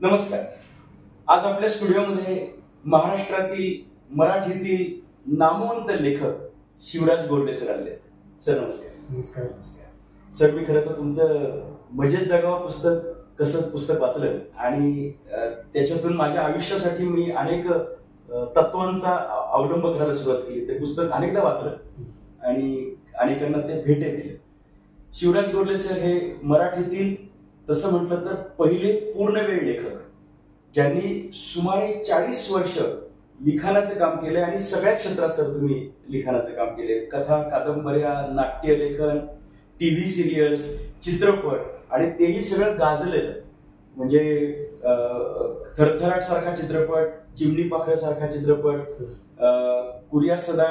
नमस्कार. आज आपल्या स्टुडिओमध्ये महाराष्ट्रातील मराठीतील नामवंत लेखक शिवराज गोरले सर आले आहेत. सर नमस्कार. नमस्कार. सर, मी खरं तर तुमचं मजेत जगावं कसं पुस्तक वाचलं आणि त्याच्यातून माझ्या आयुष्यासाठी मी अनेक तत्वांचा अवलंब करायला सुरुवात केली. ते पुस्तक अनेकदा वाचलं आणि अनेकांना ते भेटे दिले. शिवराज गोरले सर हे मराठीतील तसं म्हटलं तर पहिले पूर्णवेळ लेखक, ज्यांनी सुमारे 40 वर्ष लिखाणाचं काम केलंय आणि सगळ्या क्षेत्रात सर तुम्ही लिखाणाचं काम केले. कथा, कादंबऱ्या, नाट्य लेखन, टीव्ही सिरियल्स, चित्रपट आणि तेही सगळं गाजलेलं. म्हणजे थरथराट सारखा चित्रपट, चिमणी पाखर सारखा चित्रपट, कुरिया सदा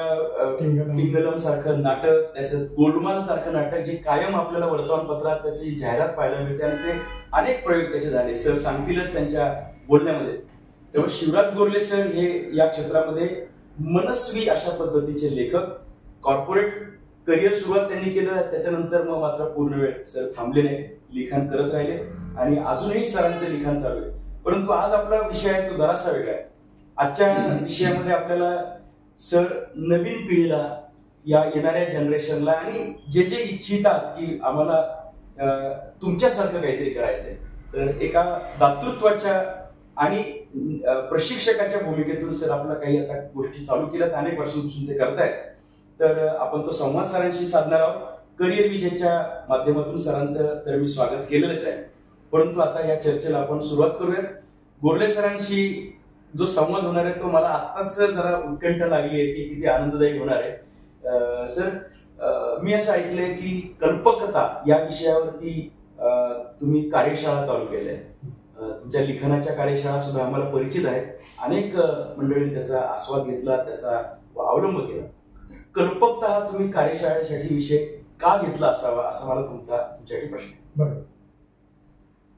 टिंगलम सारखं नाटक, त्याचं गोलमाल सारखं नाटक जे कायम आपल्याला वर्तमानपत्रात त्याची जाहिरात पाहायला मिळते आणि ते अनेक प्रयोग त्याचे झाले. सर सांगतीलच त्यांच्या बोलण्यामध्ये. तेव्हा शिवराज गोरले सर हे या क्षेत्रामध्ये मनस्वी अशा पद्धतीचे लेखक. कॉर्पोरेट करिअर सुरुवात त्यांनी केलं, त्याच्यानंतर मग मात्र पूर्णवेळ सर थांबले नाही, लिखाण करत राहिले आणि अजूनही सरांचं लिखाण चालू आहे. परंतु आज आपला विषय आहे तो जरासा वेगळा आहे. आजच्या विषयामध्ये आपल्याला सर नवीन पिढीला, या येणाऱ्या जनरेशनला आणि जे जे इच्छितात की आम्हाला तुमच्यासारखं काहीतरी करायचंय, तर एका दातृत्वाच्या आणि प्रशिक्षकाच्या भूमिकेतून सर आपल्याला काही आता गोष्टी चालू केल्यात, अनेक वर्षांपासून ते करतायत. तर आपण तो संवाद सरांशी साधणार आहोत. करिअर विजनच्या माध्यमातून सरांचं तर मी स्वागत केलेलंच आहे, परंतु आता या चर्चेला आपण सुरुवात करूयात. गोरले सरांशी जो संवाद होणार आहे तो मला आत्ताच जरा उत्कंठ लागली आहे की किती आनंददायी होणार आहे. सर, मी असं ऐकलंय की कल्पकथा या विषयावरती तुम्ही कार्यशाळा चालू केल्या आहेत. तुमच्या लिखाणाच्या कार्यशाळा सुद्धा आम्हाला परिचित आहेत. अनेक मंडळींनी त्याचा आस्वाद घेतला, त्याचा अवलंब केला. कल्पकता हा तुम्ही कार्यशाळेसाठी विषय का घेतला असावा, असा मला तुमच्यासाठी प्रश्न आहे. बरोबर.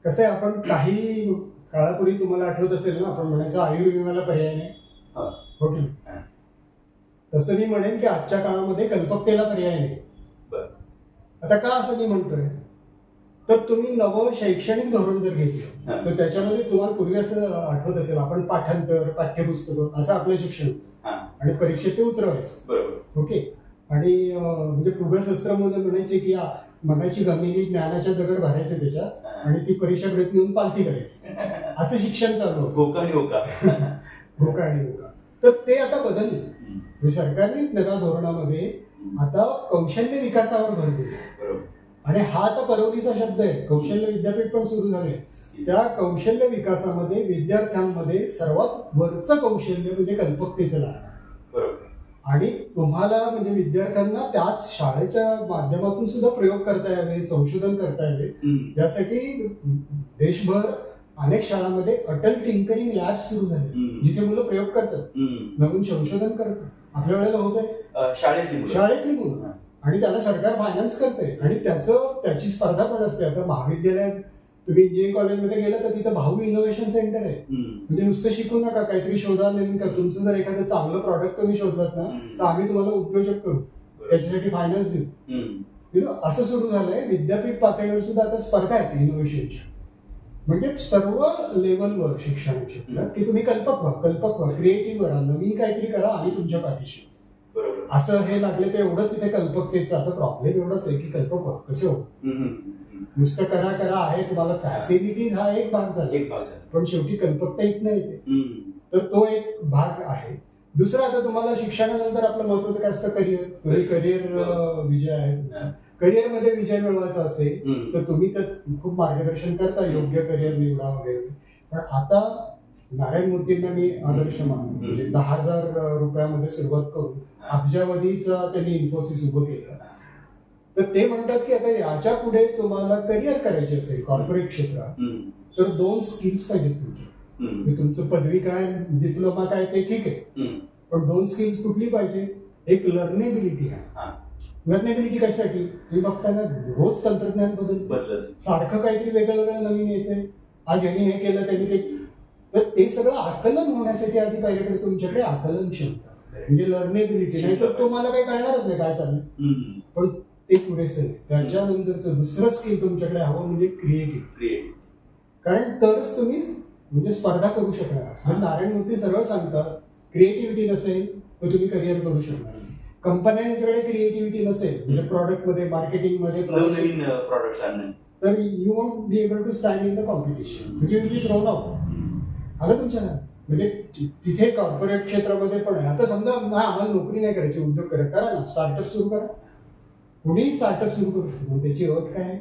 कसं आहे, आपण काही काळापूर्वी तुम्हाला आठवत असेल ना, आपण म्हणायचं आयुर्विम्याला पर्याय नाही, हो की नाही? तसं मी म्हणेन की आजच्या काळामध्ये कल्पकतेला पर्याय नाही. आता का असं मी म्हणतोय, तर तुम्ही नवं शैक्षणिक धोरण जर घेतलं तर त्याच्यामध्ये तुम्हाला पूर्वी असं आठवत असेल, आपण पाठांतर, पाठ्यपुस्तकं असं आपलं शिक्षण आणि परीक्षेत ते उतरवायचं. बरोबर. ओके. आणि म्हणजे पुगशस्त्रामध्ये म्हणायचे की मनाची गमिनी ज्ञानाच्या दगड भरायचे त्याच्यात आणि ती परीक्षा गृहीत नेऊन पालथी करायची, असं शिक्षण चालू होतं. होका आणि होका. तर ते आता बदलले. सरकारनेच नव्या धोरणामध्ये आता कौशल्य विकासावर भर दिला. आणि हा आता परवलीचा शब्द आहे. कौशल्य विद्यापीठ पण सुरू झाले. त्या कौशल्य विकासामध्ये विद्यार्थ्यांमध्ये सर्वात वरचं कौशल्य म्हणजे कल्पकतेचं लागणार. आणि तुम्हाला म्हणजे विद्यार्थ्यांना त्याच शाळेच्या माध्यमातून सुद्धा प्रयोग करता यावे, संशोधन करता यावे, यासाठी देशभर अनेक शाळांमध्ये अटल टिंकरिंग लॅब सुरू झाले, जिथे मुलं प्रयोग करतात, नवीन संशोधन करतात. आपल्या वेळेला होत आहे शाळेतली मुलं, आणि त्याला सरकार फायनान्स करते आणि त्याची स्पर्धा पण असते. आता महाविद्यालयात तुम्ही इंजिनिअरिंग कॉलेजमध्ये गेलं तर तिथं भाऊ इनोव्हेशन सेंटर आहे. म्हणजे नुसतं शिकू नका, काहीतरी शोधा, नवीन का. तुमचं जर एखादं चांगलं प्रॉडक्ट तुम्ही शोधलात ना, तर आम्ही तुम्हाला उद्योजक करू, त्याच्यासाठी फायनान्स देऊ. असं सुरू झालंय. विद्यापीठ पातळीवर सुद्धा आता स्पर्धा आहेत इनोव्हेशनच्या. म्हणजे सर्व लेवलवर शिक्षण क्षेत्रात की तुम्ही कल्पक व्हा, क्रिएटिव्ह करा, नवीन काहीतरी करा, आम्ही तुमच्या पाठीशी. असं हे लागले तर एवढं तिथे कल्पकतेचं. आता प्रॉब्लेम एवढाच आहे की कल्पक व्हा कसे होतं. नुसतं करा आहे, तुम्हाला फॅसिलिटीज हा एक भाग झाला, पण शेवटी कल्पकता इथनं येते. तर तो एक भाग आहे. दुसरं, आता तुम्हाला शिक्षणानंतर आपलं महत्वाचं काय असतं, करिअर विजय आहे. करिअरमध्ये विजय मिळवायचा असेल तर तुम्ही तर खूप मार्गदर्शन करता, योग्य करिअर निवडा वगैरे. पण आता नारायण मूर्तींना मी आदर्श मानतो. म्हणजे 10,000 रुपयामध्ये सुरुवात करून अब्जावधीचा त्यांनी इन्फोसिस उभं केलं. तर ते म्हणतात की आता याच्या पुढे तुम्हाला करिअर करायचे असेल कॉर्पोरेट क्षेत्रात, तर 2 स्किल्स पाहिजेत तुमच्या. तुमचं पदवी काय, डिप्लोमा काय, ते ठीक आहे, पण 2 स्किल्स कुठली पाहिजे. एक लर्नेबिलिटी आहे. लर्नेबिलिटी कशासाठी, तुम्ही बघताना रोज तंत्रज्ञान बदलत, सारखं काहीतरी वेगळं नवीन येते. आज यांनी हे केलं, त्यांनी ते. तर ते सगळं आकलन होण्यासाठी आधी पहिल्याकडे तुमच्याकडे आकलन क्षमता म्हणजे लर्नेबिलिटी. नाही तर तुम्हाला काही कळणारच नाही काय चाललंय. पण ते पुरेसे नाही. त्याच्यानंतरचं दुसरं स्किल तुमच्याकडे हवं म्हणजे क्रिएटिव्ह. कारण तरच तुम्ही म्हणजे स्पर्धा करू शकणार आहात. नारायण मूर्ती सरळ सांगतात, क्रिएटिव्हिटी नसेल तर तुम्ही करिअर करू शकणार नाही. कंपन्यांच्याकडे क्रिएटिव्हिटी नसेल म्हणजे प्रॉडक्टमध्ये, मार्केटिंगमध्ये, नवीन प्रॉडक्ट्स आणणं, तर you want be able to stand in the competition. म्हणजे विल बी थ्रोन आउट. आलं तुमच्या म्हणजे तिथे कॉर्पोरेट क्षेत्रामध्ये पण आहे. आता समजा आम्हाला नोकरी नाही करायची, उद्योग करा ना, स्टार्टअप सुरू करा. कुणीही स्टार्टअप सुरू करू शकतो. त्याची अट काय आहे?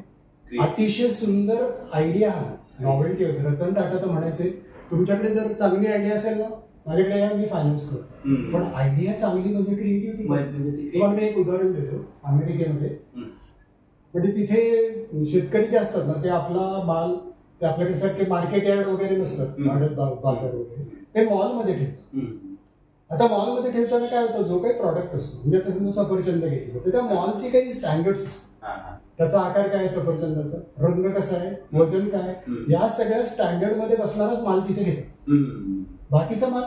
अतिशय सुंदर आयडिया हा, नॉवेल्टी होते. रतन टाटा तर म्हणायचे, तुमच्याकडे जर चांगली आयडिया असेल ना, माझ्याकडे या, मी फायनान्स करतो. पण आयडिया चांगली म्हणजे क्रिएटिव्हिटी. तुम्हाला मी एक उदाहरण देतो. अमेरिकेमध्ये म्हणजे तिथे शेतकरी जे असतात ना, ते आपला माल, ते आपल्याकडे सारखे मार्केट यार्ड वगैरे नसतात, बाजार वगैरे, ते मॉलमध्ये ठेवतात. आता मॉलमध्ये ठेवताना काय होतं, जो काही प्रॉडक्ट असतो, म्हणजे आता समजा सफरचंद घेतलं तर त्या मॉलचे काही स्टँडर्ड्स असतात. त्याचा आकार काय आहे सफरचंदाचा, रंग कसा आहे, वजन काय, या सगळ्या स्टँडर्ड मध्ये बसणारच माल तिथे घेतात. बाकीचा माल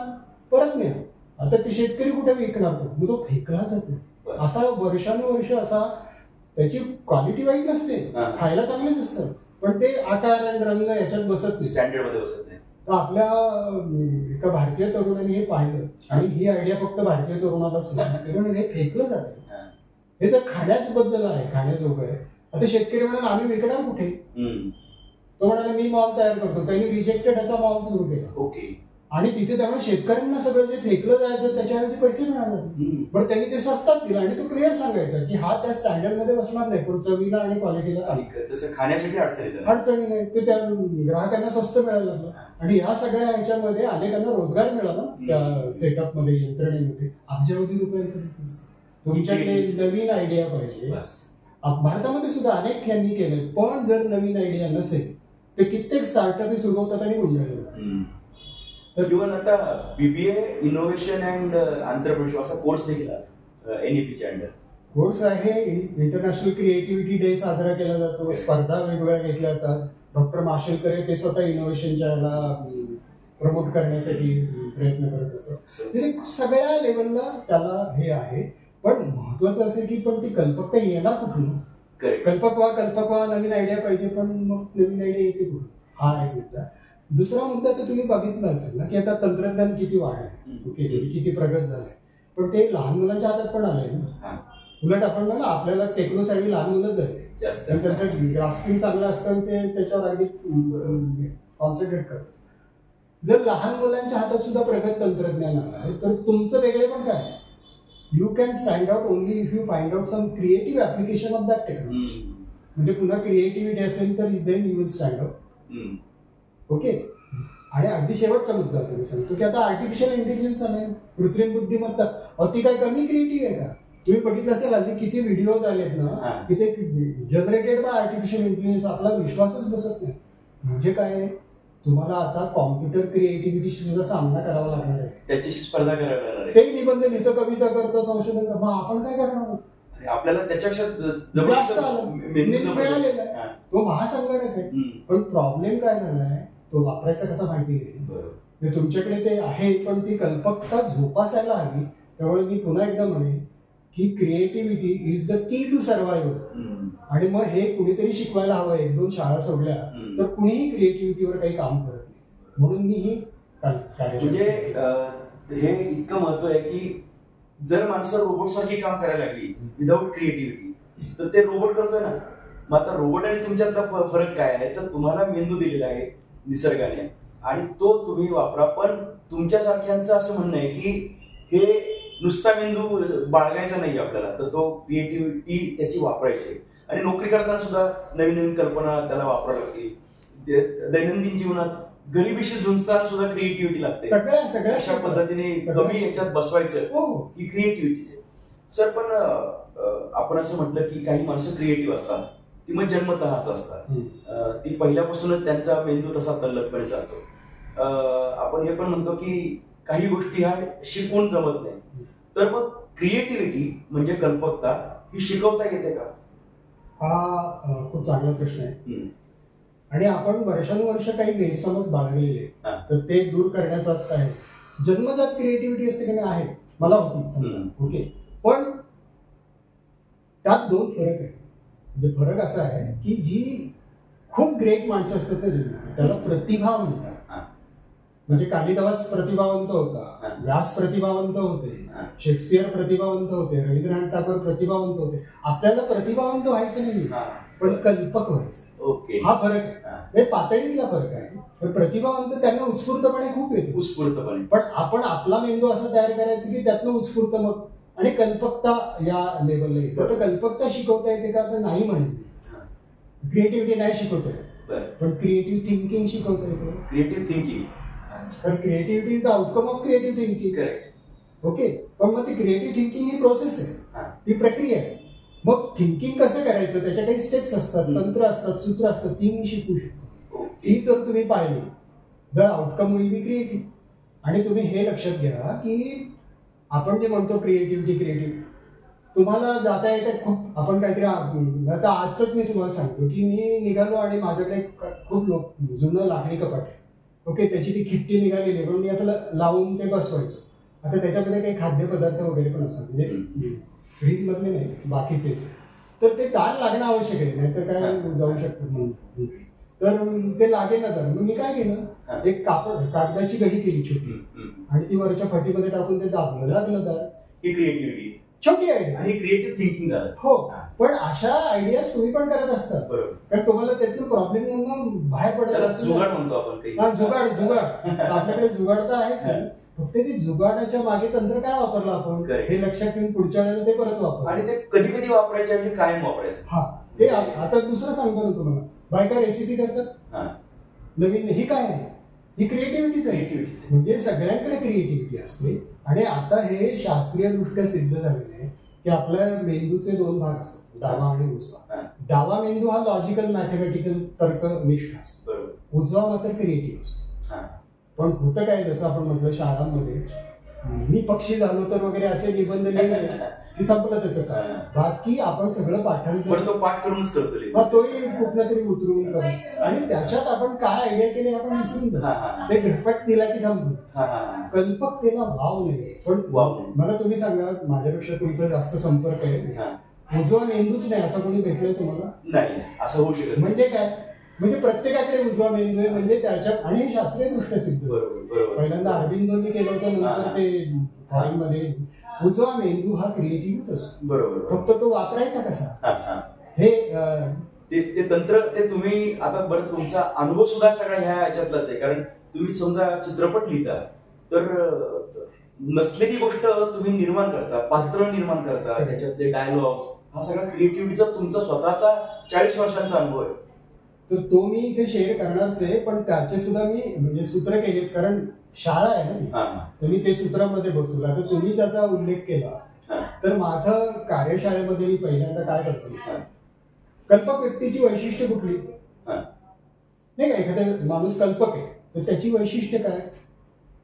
परत नाही. आता ते शेतकरी कुठे विकणार, तो फेकला जातो. असा वर्षानुवर्ष असा, त्याची क्वालिटी वाईट नसते, खायला चांगलेच असतात, पण ते आकार आणि रंग याच्यात बसत नाही, स्टँडर्ड मध्ये बसत नाही. तर आपल्या एका भारतीय तरुणाने हे पाहिलं आणि ही आयडिया फक्त भारतीय तरुणालाच नाही, हे फेकलं जातं. हे तर खाण्याबद्दल आहे, खाण्याजोगं आहे. आता शेतकरी म्हणाला आम्ही विकणार कुठे, तो म्हणाला मी मॉल तयार करतो. त्यांनी रिजेक्टेड ह्याचा मॉल सुरू केला. ओके. आणि तिथे त्यामुळे शेतकऱ्यांना सगळं जे फेकलं जायचं त्याच्याऐवजी पैसे मिळाले. पण त्यांनी ते स्वस्तात दिलं आणि तो क्लिअर सांगायचा की हा त्या स्टँडर्ड मध्ये बसणार नाही, पण चवीला आणि क्वालिटीला तसं खाण्यासाठी अडचणी नाही. ते त्या ग्राहकांना स्वस्त मिळायला लागलं. आणि या सगळ्या ह्याच्यामध्ये अनेकांना रोजगार मिळाला त्या सेटअप मध्ये, यंत्रणेमध्ये. अब्जावधी रुपयांचा बिझनेस. तुमच्याकडे नवीन आयडिया पाहिजे. भारतामध्ये सुद्धा अनेक यांनी केले, पण जर नवीन आयडिया नसेल तर कित्येक स्टार्टअप सुरू होतात आणि गुंडाळले. तर इव्हन आता बीबीए इनोव्हेशन अँड एंटरप्रेन्योरशिप असा कोर्स देखील एनईपीच्या अंडर कोर्स आहे. इंटरनॅशनल क्रिएटिव्हिटी डे साजरा केला जातो, स्पर्धा वेगवेगळ्या घेतल्या जातात. डॉक्टर माशेलकर ते स्वतः इनोव्हेशनच्या प्रमोट करण्यासाठी प्रयत्न करत असतात. म्हणजे सगळ्या लेवलला त्याला हे आहे. पण महत्वाचं असं की पण ती कल्पकता येणार कुठून, कल्पकवा नवीन आयडिया पाहिजे, पण मग नवीन आयडिया येते कुठून, हा एक मुद्दा. दुसरा मुद्दा तर तुम्ही बघितलं असेल ना की आता तंत्रज्ञान किती वाढलंय, ओके, किती प्रगत झालंय, पण ते लहान मुलांच्या हातात पण आलंय ना. उलट आपण ना आपल्याला टेक्नोसॅव्ही लहान मुलंच झाले, त्यांचं ग्रास्पिंग चांगलं असतं, ते त्याच्यावर अगदी कॉन्सन्ट्रेट करतात. जर लहान मुलांच्या हातात सुद्धा प्रगत तंत्रज्ञान आलंय तर तुमचं वेगळे पण काय, you can stand out only if you find out some creative application of that technology. म्हणजे पुन्हा क्रिएटिव्हिटी असेल तर then you will stand out. Okay. आणि अगदी शेवटचा मुद्दा तुम्ही सांगतो की आता आर्टिफिशियल इंटेलिजन्स आले, कृत्रिम बुद्धिमत्ता, ती काय कमी क्रिएटिव्ह आहे का? तुम्ही बघितलं असेल हल्ली किती व्हिडिओज आलेत ना की ते जनरेटेड बाय आर्टिफिशियल इंटेलिजन्स, आपला विश्वासच बसत नाही. म्हणजे काय, तुम्हाला आता कॉम्प्युटर क्रिएटिव्हिटी सुद्धा सामना करावा लागणार आहे, त्याच्याशी स्पर्धा करायला लागणार आहे. ते निबंध लिहितं, कविता करतं, संशोधन करतं, मग आपण काय करणार? आपल्याला त्याच्यापेक्षा मिळालेला आहे, तो महासंगणक आहे. पण प्रॉब्लेम काय झालाय, तो वापरायचा कसा माहिती नाही. तुमच्याकडे ते आहे पण ती कल्पकता जोपासायला हवी. त्यामुळे मी पुन्हा एकदा म्हणेन की creativity is the key to survival. आणि मग हे कुणीतरी शिकवायला हवं. 1-2 शाळा सोडल्या तर कुणीही क्रिएटिव्हिटीवर काही काम करत नाही. म्हणून मी ही म्हणजे हे इतकं महत्व आहे की जर माणसं रोबोट सारखी काम करायला लागली विदाऊट क्रिएटिव्हिटी तर ते रोबोट करतोय ना. मग आता रोबोट आणि तुमच्यातला फरक काय आहे, तर तुम्हाला मेंदू दिलेला आहे निसर्गाने आणि तो तुम्ही वापरा. पण तुमच्यासारख्यांचं असं म्हणणं आहे की हे नुसता मेंदू बाळगायचा नाही आपल्याला, तर तो क्रिएटिव्हिटी त्याची वापरायची. आणि नोकरी करताना सुद्धा नवीन नवीन कल्पना त्याला वापरावी लागते. दैनंदिन जीवनात गरिबीशी झुंजताना सुद्धा क्रिएटिव्हिटी लागते. सगळ्या अशा पद्धतीने कमी याच्यात बसवायचं ही क्रिएटिव्हिटीच आहे. सर पण आपण असं म्हटलं की काही माणसं क्रिएटिव्ह असतात, ती मग जन्मतः असं असतात, ती पहिल्यापासूनच त्यांचा मेंदू तसा तल्लखपणे जातो. आपण हे पण म्हणतो की काही गोष्टी ह्या शिकून जमत नाही. तर मग क्रिएटिव्हिटी म्हणजे कल्पकता ही शिकवता येते का? हा खूप चांगला प्रश्न आहे. आणि आपण वर्षानुवर्ष काही गैरसमज बाळगलेले आहेत, तर ते दूर करण्याचा आहे. जन्मजात क्रिएटिव्हिटी असते की नाही, आहे, मला होती, ओके. पण त्यात 2 फरक आहे. म्हणजे फरक असा आहे की जी खूप ग्रेट माणसं असतात ना जन्मात, त्याला प्रतिभा म्हणतात. म्हणजे कालिदास प्रतिभावंत होता, व्यास प्रतिभावंत होते, शेक्सपियर प्रतिभावंत होते, रवींद्रनाथ टागोर प्रतिभावंत होते. आपल्याला प्रतिभावंत व्हायचं नाही, पण कल्पक व्हायचं. हा फरक आहे, पातळीतला फरक आहे. पण प्रतिभावंत त्यांना उत्स्फूर्तपणे खूप येते, उत्स्फूर्तपणे. पण आपण आपला मेंदू असा तयार करायचा की त्यातनं उत्स्फूर्त मग आणि कल्पकता या लेवलला येतं. तर कल्पकता शिकवता येते का? तर नाही म्हणेल. क्रिएटिव्हिटी नाही शिकवता येत, पण क्रिएटिव्ह थिंकिंग शिकवता येते. क्रिएटिव्ह थिंकिंग, पण creativity is the outcome of creative thinking. Correct. Okay, पण मग ती क्रिएटिव्ह थिंकिंग ही प्रोसेस आहे, ती प्रक्रिया आहे. मग थिंकिंग कसं करायचं त्याच्या काही स्टेप्स असतात, तंत्र असतात, सूत्र असतात, ती मी शिकू शकतो. ती जर तुम्ही पाहिली the outcome will be creative. आणि तुम्ही हे लक्षात घ्या की आपण जे म्हणतो क्रिएटिव्हिटी, तुम्हाला जाता येते खूप. आपण काहीतरी आता आजच मी तुम्हाला सांगतो की मी निघालो आणि माझ्याकडे खूप जुनं लाकडी कपाट आहे. ओके, त्याची ती खिट्टी निघालेली म्हणून मी आपल्याला लावून ते बसवायचो. आता त्याच्यामध्ये काही खाद्यपदार्थ वगैरे पण असतात, म्हणजे फ्रीज मधले नाही, बाकीचे. तर ते ताण लागणं आवश्यक आहे, नाही तर काय जाऊ शकतं. तर ते लागेल ना. तर मग मी काय केलं, एक कागदाची घडी केली छोटी आणि ती वरच्या फटीमध्ये टाकून ते दाबलं, लागलं. तर ही क्रिएटिव्हिटी, छोटी आयडिया आणि क्रिएटिव्ह थिंकिंग झालं. हो, पण अशा आयडियाज तुम्ही पण करत असतात. बरोबर, कारण तुम्हाला त्यातून प्रॉब्लेम बाहेर पडत असतात. जुगाड म्हणतो आपण काही. जुगाड आपल्याकडे जुगाड तर आहेच, फक्त ते जुगाडाच्या मागे तंत्र काय वापरलं आपण हे लक्षात ठेवून पुढच्या वेळेला ते परत वापर. आणि ते कधी कधी वापरायच्या ऐवजी कायम वापरायचं. हा, ते आता दुसरं सांगतो ना तुम्हाला. बायका रेसिपी करतात नवीन, ही काय आहे? ही क्रिएटिव्हिटीच आहे. म्हणजे सगळ्यांकडे क्रिएटिव्हिटी असते. आणि आता हे शास्त्रीय दृष्ट्या सिद्ध झालेलं आहे की आपल्या मेंदूचे 2 भाग असतात, डावा आणि उजवा. डावा मेंदू हा लॉजिकल मॅथमॅटिकल तर्कनिष्ठ असतो, उजवा मात्र क्रिएटिव्ह असतो. पण होतं काय, जसं आपण म्हटलं शाळांमध्ये मी पक्षी झालो तर वगैरे असे निबंध लिहिले की संपलं त्याचं काय. बाकी आपण सगळं पाठांतर तो पाठ करूनच करतो, तोही कुठला तरी उतरून करतो. आणि त्याच्यात आपण काय आयडिया केली आपण विसरून जातो. ते घटपट दिला की संपलं. कल्पकतेला भाव नाही. पण मला तुम्ही सांगा, माझ्यापेक्षा तुमचा जास्त संपर्क आहे, उजवा मेंदूच नाही असं कोणी भेटलंय तुम्हाला? नाही, असं होऊ शकत. म्हणजे काय, म्हणजे प्रत्येकाकडे उजवा मेंदू आहे. म्हणजे त्याच्यात, आणि हे शास्त्रीय दृष्ट्या सिद्ध. पहिल्यांदा अरविंदोंनी केलं होतं, नंतर ते फॉरेन मध्ये. उजवा मेंदू हा क्रिएटिव्हच असतो. बरोबर, फक्त तो वापरायचा कसा हे ते तंत्र. ते तुम्ही आता बरं, तुमचा अनुभव सुद्धा सगळा ह्या याच्यातलाच आहे. कारण तुम्ही समजा चित्रपट लिहिता तर नसलेली गोष्ट तुम्ही निर्माण करता, पात्र निर्माण करता, त्याच्यातले डायलॉग्स, हा सगळा क्रिएटिव्हिटीचा तुमचा स्वतःचा 40 वर्षांचा अनुभव आहे. तर तो मी इथे शेअर करणारच आहे. पण त्याचे सुद्धा मी म्हणजे सूत्र केलेत, कारण शाळा आहे ना, तर मी ते सूत्रामध्ये बसवलं. तर तुम्ही त्याचा उल्लेख केला तर माझं कार्यशाळेमध्ये मी पहिल्यांदा काय करतो, कल्पक व्यक्तीची वैशिष्ट्य कुठली नाही का. एखादा माणूस कल्पक आहे तर त्याची वैशिष्ट्य काय,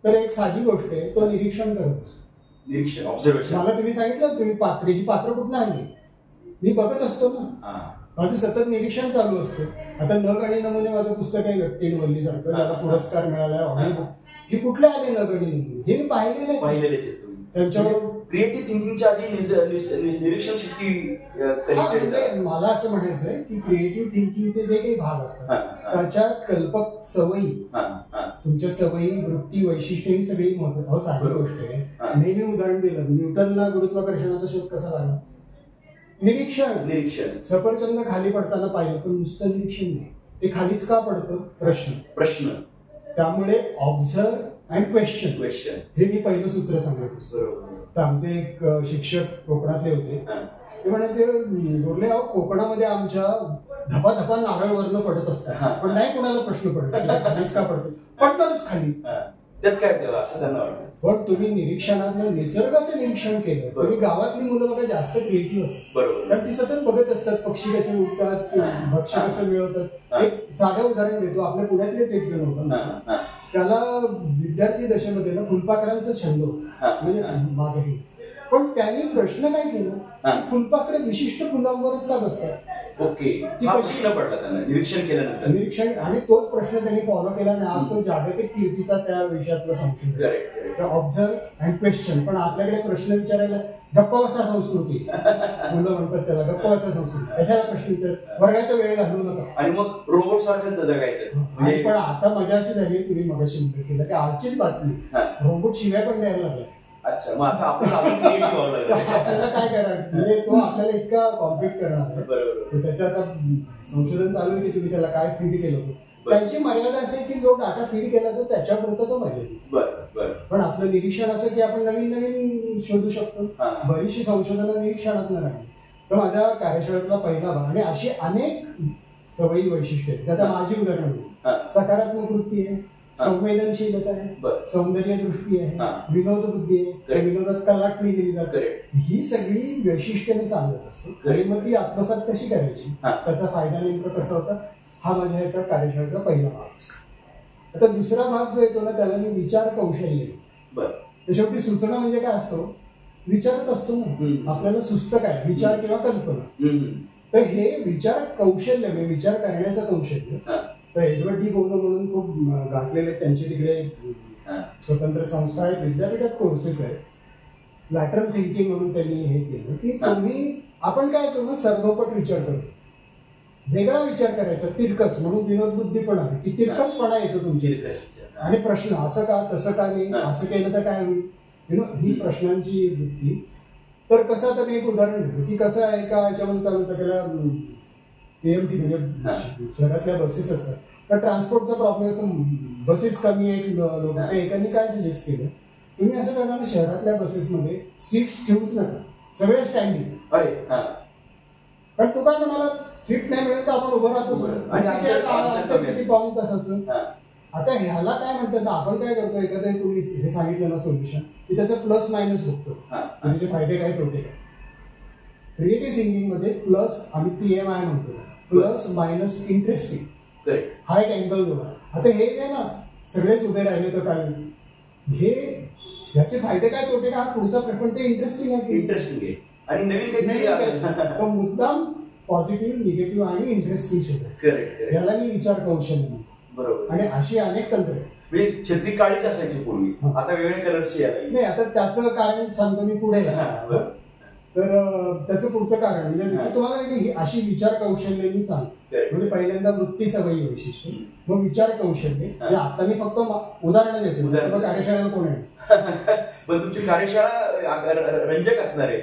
तर एक साधी गोष्ट आहे, तो निरीक्षण करत असतो. निरीक्षण, ऑब्झर्वेशन. मला तुम्ही सांगितलं तुम्ही ही पात्र कुठलं आणली, मी बघत असतो ना, माझं सतत निरीक्षण चालू असतं. आता नग आणि नमुने माझं पुस्तक आहे, व्यक्तींवरली सारखं, त्याला पुरस्कार मिळाला ऑडिओ. हे कुठले आले नग आणि नमुने, हे मी पाहिलेलेच आहेत. त्यांच्यावर क्रिएटिव्ह थिंकिंगच्या आधी निरीक्षण शक्ती. मला असं म्हणायचंय की क्रिएटिव्ह थिंकिंगचे जे काही भाग असतात त्याच्यात कल्पक सवयी, तुमच्या सवयी, वृत्ती, वैशिष्ट्य ही सगळी महत्वाची. साधी गोष्ट आहे. नेहमी उदाहरण दिलं, न्यूटनला गुरुत्वाकर्षणाचा शोध कसा लागला? निरीक्षण. सफरचंद खाली पडताना पाहिलं, पण नुसतं निरीक्षण नाही, ते खालीच का पडतं? प्रश्न. त्यामुळे ऑब्झर्व अँड क्वेश्चन हे मी पहिलं सूत्र सांगितलं. तर आमचे एक शिक्षक कोकणातले होते, ते म्हणायचे, बोलले अहो कोकणामध्ये आमच्या धपाधपा नारळ वरनं पडत असतात, पण नाही कोणाला प्रश्न पडतो खालीच का पडतो, पडतातच खाली. त्यात काय तेव्हा असं त्यांना वाटतं. पण तुम्ही निरीक्षणातलं निसर्गाचं निरीक्षण केलं, तुम्ही गावातली मुलं बघा जास्त क्रिएटिव्ह असतात. बरोबर, कारण ती सतत बघत असतात, पक्षी कसे उडतात, भक्ष्य कसं मिळवतात. एक साधं उदाहरण देतो, आपल्या पुण्यातलेच एक जण होता, त्याला विद्यार्थी दशेमध्ये ना फुलपाखरांचा छंद होता, म्हणजे मागे. पण त्याने प्रश्न काय केला, फुलपाखरं विशिष्ट फुलांवरच का बसतात? ओके, प्रश्न पडला त्यांना निरीक्षण केल्यानंतर. निरीक्षण, आणि तोच प्रश्न त्यांनी फॉलो केला आणि आज तो जागतिक कीर्तीचा त्या विषयातला संशोधन. Observe and question. पण आपल्याकडे प्रश्न विचारायला गप्पा बसा संस्कृती मुलं म्हणतात त्याला, गप्पा बसा संस्कृती. कशाला प्रश्न विचार, वर्गाचा वेळ घालवू नका. आणि मग रोबोट सारखंच जगायचं. पण आता मजा अशी झाली, तुम्ही मगाशी उल्लेख केला की आजचीच बातमी रोबोट शिव्या पण द्यायला लागला. अच्छा, मग आता आपल्याला काय करायचं म्हणजे तो आपल्याला इतका कॉम्पिट करणार आहे. बरोबर. त्याचं आता संशोधन चालू आहे की तुम्ही त्याला काय फीड केलं होतं. त्यांची मर्यादा असे की जो डाटा फीड केला तो त्याच्यापुरता तो मर्यादित. पण आपलं निरीक्षण असं की आपण नवीन नवीन शोधू शकतो. बरीचशी संशोधनं निरीक्षणात न राहिली. तर माझ्या कार्यशाळेतला पहिला भाग, आणि अशी अनेक सवयी वैशिष्ट्य आहेत. त्यात माझी उदाहरण सकारात्मक वृत्ती आहे, संवेदनशीलता आहे, सौंदर्य दृष्टी आहे, विनोद बुद्धी आहे, विनोदात कलाटणी दिली जाते. ही सगळी वैशिष्ट्य मी सांगत असतो. आणि मग ती आत्मसात कशी करायची, त्याचा फायदा नेमका कसा होता, हा माझ्या ह्याचा कार्यशाळेचा पहिला भाग असतो. आता दुसरा भाग जो येतो ना त्याला मी विचार कौशल्य. शेवटी सुचणं म्हणजे काय असतो, विचारत असतो ना आपल्याला सुचतं काय, विचार किंवा कल्पना. तर हे विचार कौशल्य म्हणजे विचार करण्याचं कौशल्य. तर एडवर्ड डी बोनो म्हणून खूप गाजलेले त्यांचे तिकडे स्वतंत्र संस्था आहेत, विद्यापीठात कोर्सेस आहेत. लॅटरल थिंकिंग म्हणून त्यांनी हे केलं की तुम्ही आपण काय करतो ना सरधोपट विचार करतो, वेगळा विचार करायचा, तिरकस म्हणून विनोद बुद्धी पण आहे की तिरकसपणा येतो तुमची. आणि प्रश्न असं का तसं का नाही, असं केलं तर काय होईल, ही प्रश्नांची वृत्ती. तर कसं आता मी एक उदाहरण देतो की कसं आहे का याच्यामध्ये चालू होतं त्याला पीएमटी म्हणजे शहरातल्या बसेस असतात, तर ट्रान्सपोर्टचा प्रॉब्लेम असतो, बसेस कमी आहेत. लोक एकाने काय सजेस्ट केलं, तुम्ही असं करणार शहरातल्या बसेसमध्ये सीट्स ठेवूच नका, सगळे स्टँडिंग. पण तू काय म्हणाला, सीट नाही मिळेल तर आपण उभं राहतो पाऊन तासाचं. आता ह्याला काय म्हणतात, आपण काय करतो, एखादं कोणी हे सांगितलं ना सोल्युशन की त्याचं प्लस मायनस बघतो, त्याचे फायदे काय तोटे काय. क्रिएटिव्ह थिंकिंग मध्ये प्लस आम्ही PMI म्हणतो, प्लस मायनस इंटरेस्टिंग, हा एक अँगल बघा. आता हे काय ना सगळेच उभे राहिले तर काय, हे ह्याचे फायदे काय तोटे काय, हा पुढचा प्रश्न. ते इंटरेस्टिंग आहे आणि नवीन मुद्दाम पॉझिटिव्ह, निगेटिव्ह आणि इंटरेस्टिंग शोधायचं. याला मी विचार कौशल्य. बरोबर. आणि अशी अनेक तंत्र म्हणजे छत्री काळीच असायची पूर्वी, आता वेगवेगळ्या कलरची नाही. आता त्याचं कारण सांगतो मी पुढे. तर त्याचं पुढचं कारण म्हणजे तुम्हाला ही अशी विचार कौशल्य मी सांगतो. म्हणजे पहिल्यांदा वृत्ती सवयी वैशिष्ट्य, मग विचार कौशल्य. आता मी फक्त उदाहरणं देतो, कार्यशाळेला कोण आहे. पण तुमची कार्यशाळा रंजक असणार आहे.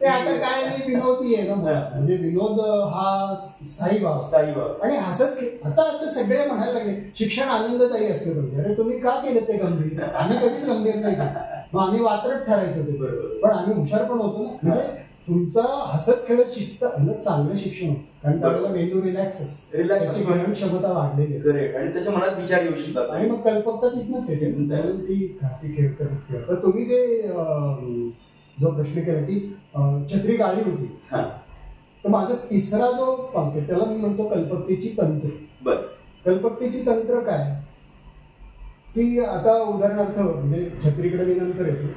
ते आता काय मी विनोदी आहे ना, म्हणजे विनोद हा स्थायी भाव. आणि हसत आता सगळे म्हणायला लागले शिक्षण आनंददायी असले पाहिजे. अरे तुम्ही का केलं ते गंभीर, आम्ही कधीच गंभीर नाही केलं, मग आम्ही वात्रट ठरायचो ते. बरोबर. पण आम्ही हुशार पण होतो ना, म्हणजे तुमचं हसत खेळत शिकता म्हणजे चांगलं शिक्षण होतं, कारण त्याला मेंदू रिलॅक्स असतो, रिलॅक्स क्षमता वाढलेली असते आणि त्याच्या मनात विचार येऊ शकतात. आणि मग कल्पकता तिथनच येते ती खासी खेळ करत. तर तुम्ही जे जो प्रश्न केला की छत्री काळी होती, तर माझा तिसरा जो पंक्ती त्याला मी म्हणतो कल्पकतेची तंत्र. कल्पकतेची तंत्र काय की आता उदाहरणार्थ म्हणजे छत्रीकडे मी नंतर येतो,